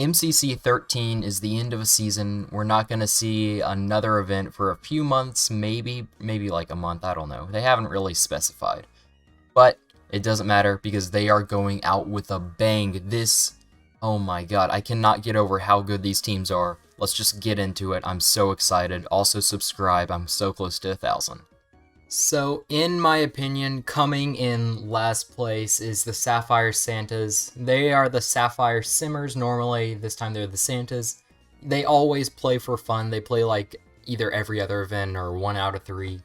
MCC 13 is the end of a season. We're not going to see another event for a few months, maybe like a month, I don't know. They haven't really specified. But it doesn't matter because they are going out with a bang. Oh my god, I cannot get over how good these teams are. Let's just get into it. I'm so excited. Also subscribe. I'm so close to 1,000. So, in my opinion, coming in last place is the Sapphire Santas. They are the Sapphire Simmers normally. This time they're the Santas. They always play for fun. They play like either every other event or 1 out of 3.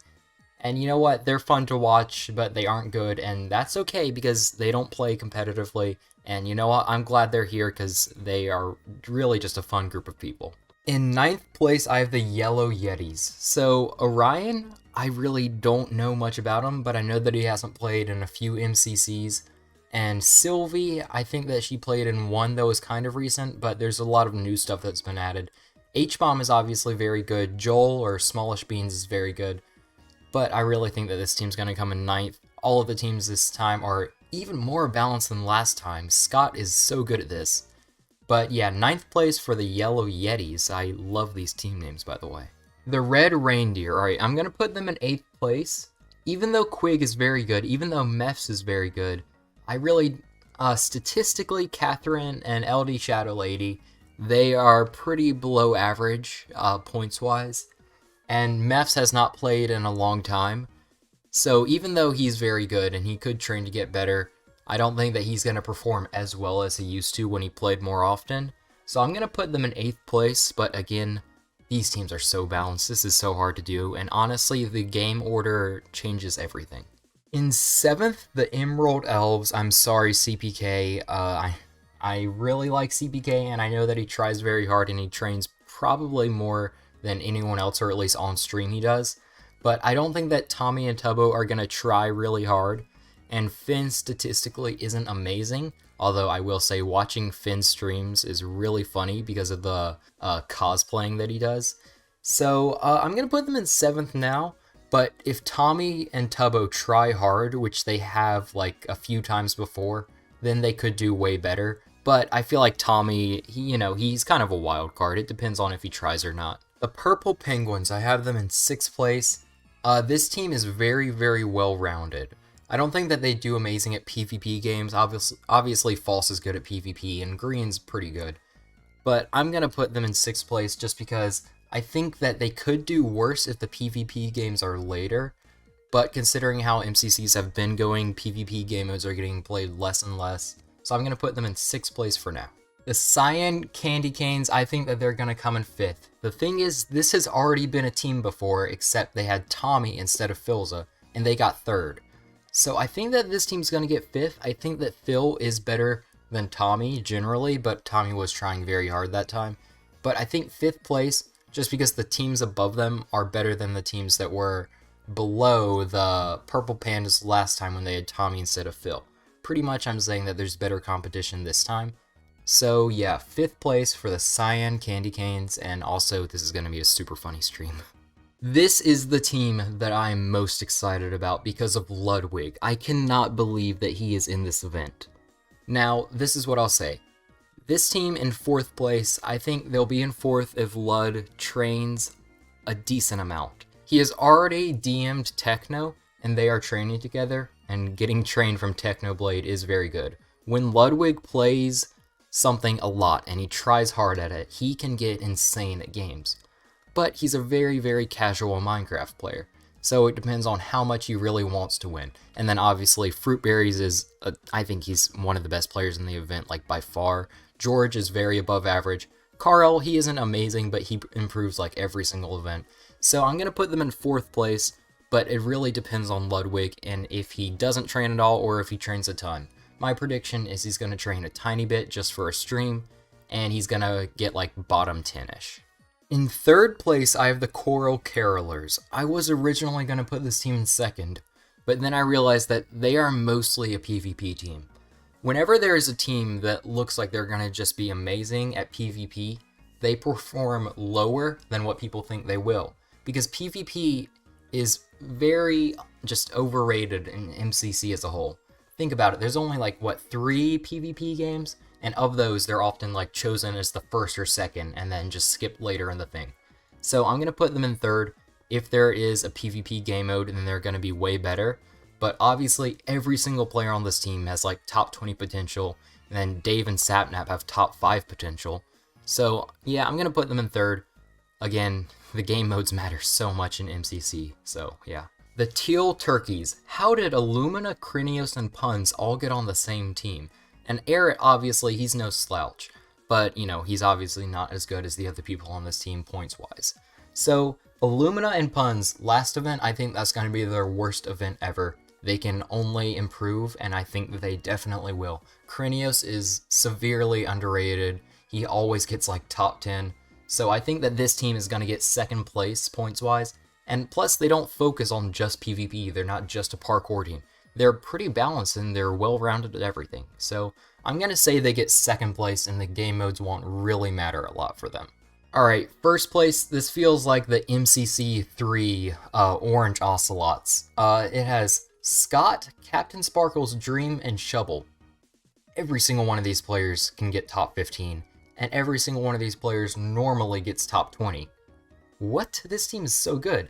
And you know what? They're fun to watch, but they aren't good, and that's okay because they don't play competitively. And you know what? I'm glad they're here because they are really just a fun group of people. In 9th place, I have the Yellow Yetis. So, Orion, I really don't know much about him, but I know that he hasn't played in a few MCCs. And Sylvie, I think that she played in one that was kind of recent, but there's a lot of new stuff that's been added. H-Bomb is obviously very good. Joel, or Smallish Beans, is very good. But I really think that this team's going to come in 9th. All of the teams this time are even more balanced than last time. Scott is so good at this. But yeah, 9th place for the Yellow Yetis. I love these team names, by the way. The Red Reindeer. Alright, I'm going to put them in 8th place. Even though Quig is very good, even though Mefs is very good, I really, statistically, Catherine and LD Shadow Lady, they are pretty below average, points-wise. And Mefs has not played in a long time. So even though he's very good and he could train to get better, I don't think that he's going to perform as well as he used to when he played more often. So I'm going to put them in 8th place, but again, these teams are so balanced. This is so hard to do, and honestly, the game order changes everything. In 7th, the Emerald Elves. I'm sorry, CPK. I really like CPK, and I know that he tries very hard, and he trains probably more than anyone else, or at least on stream he does. But I don't think that Tommy and Tubbo are going to try really hard. And Finn statistically isn't amazing, although I will say watching Finn's streams is really funny because of the cosplaying that he does. So I'm going to put them in 7th now, but if Tommy and Tubbo try hard, which they have like a few times before, then they could do way better. But I feel like Tommy, he's kind of a wild card. It depends on if he tries or not. The Purple Penguins, I have them in 6th place. This team is very, very well-rounded. I don't think that they do amazing at PvP games. Obviously, False is good at PvP, and Green's pretty good. But I'm going to put them in 6th place just because I think that they could do worse if the PvP games are later. But considering how MCCs have been going, PvP game modes are getting played less and less. So I'm going to put them in 6th place for now. The Cyan Candy Canes, I think that they're going to come in 5th. The thing is, this has already been a team before, except they had Tommy instead of Philza, and they got 3rd. So I think that this team's going to get 5th. I think that Phil is better than Tommy generally, but Tommy was trying very hard that time. But I think 5th place, just because the teams above them are better than the teams that were below the Purple Pandas last time when they had Tommy instead of Phil. Pretty much I'm saying that there's better competition this time. So yeah, 5th place for the Cyan Candy Canes, and also this is going to be a super funny stream. This is the team that I am most excited about because of Ludwig. I cannot believe that he is in this event. Now, this is what I'll say. This team in 4th place, I think they'll be in 4th if Lud trains a decent amount. He has already DM'd Techno, and they are training together, and getting trained from Technoblade is very good. When Ludwig plays something a lot and he tries hard at it, he can get insane at games. But he's a very, very casual Minecraft player, so it depends on how much he really wants to win. And then obviously Fruitberries is, I think he's one of the best players in the event, like by far. George is very above average. Karl, he isn't amazing, but he improves like every single event. So I'm going to put them in 4th place, but it really depends on Ludwig and if he doesn't train at all or if he trains a ton. My prediction is he's going to train a tiny bit just for a stream, and he's going to get like bottom 10-ish. In 3rd place, I have the Coral Carolers. I was originally going to put this team in 2nd, but then I realized that they are mostly a PvP team. Whenever there is a team that looks like they're going to just be amazing at PvP, they perform lower than what people think they will. Because PvP is very just overrated in MCC as a whole. Think about it, there's only like, what, 3 PvP games? and of those, they're often like chosen as the first or second, and then just skipped later in the thing. So I'm gonna put them in third. If there is a PvP game mode, then they're gonna be way better. But obviously, every single player on this team has like top 20 potential, and then Dave and Sapnap have top 5 potential. So yeah, I'm gonna put them in third. Again, the game modes matter so much in MCC, so yeah. The Teal Turkeys. How did Illumina, Krtzyy, and Puns all get on the same team? And Eric, obviously, he's no slouch, but, you know, he's obviously not as good as the other people on this team points-wise. So, Illumina and Puns, last event, I think that's going to be their worst event ever. They can only improve, and I think that they definitely will. Krtzyy is severely underrated. He always gets, like, top 10. So I think that this team is going to get second place points-wise, and plus they don't focus on just PvP, they're not just a parkour team. They're pretty balanced and they're well-rounded at everything. So I'm going to say they get second place and the game modes won't really matter a lot for them. Alright, first place, this feels like the MCC 3 Orange Ocelots. It has Scott, Captain Sparklez, Dream, and Shovel. Every single one of these players can get top 15. And every single one of these players normally gets top 20. What? This team is so good.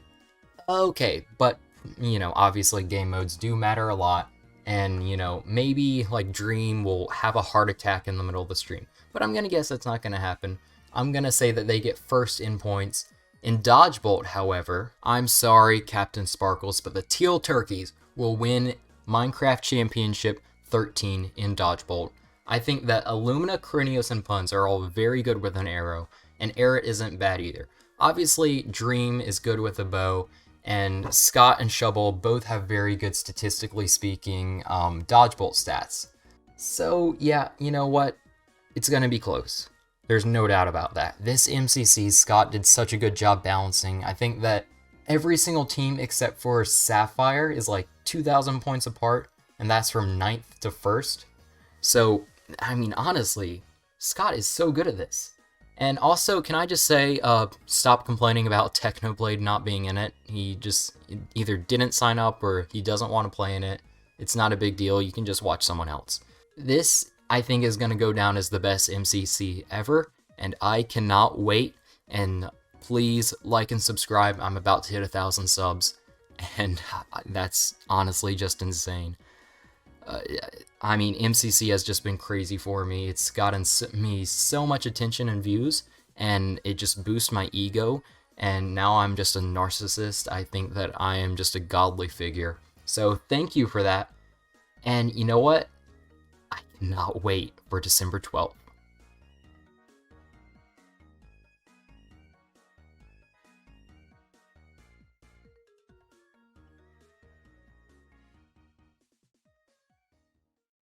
Okay, but, you know, obviously game modes do matter a lot, and, you know, maybe, like, Dream will have a heart attack in the middle of the stream. But I'm gonna guess that's not gonna happen. I'm gonna say that they get first in points. In Dodgebolt, however, I'm sorry, Captain Sparklez, but the Teal Turkeys will win Minecraft Championship 13 in Dodgebolt. I think that Illumina, Krtzyy, and Puns are all very good with an arrow, and Eric isn't bad either. Obviously, Dream is good with a bow, and Scott and Shovel both have very good, statistically speaking, dodgebolt stats. So, yeah, you know what? It's gonna be close. There's no doubt about that. This MCC, Scott did such a good job balancing. I think that every single team except for Sapphire is like 2,000 points apart, and that's from 9th to 1st. So, I mean, honestly, Scott is so good at this. And also, can I just say, stop complaining about Technoblade not being in it. He just either didn't sign up or he doesn't want to play in it. It's not a big deal, you can just watch someone else. This, I think, is going to go down as the best MCC ever, and I cannot wait. And please like and subscribe. I'm about to hit 1,000 subs, and that's honestly just insane. I mean, MCC has just been crazy for me. It's gotten me so much attention and views, and it just boosts my ego, and now I'm just a narcissist. I think that I am just a godly figure. So thank you for that, and you know what? I cannot wait for December 12th.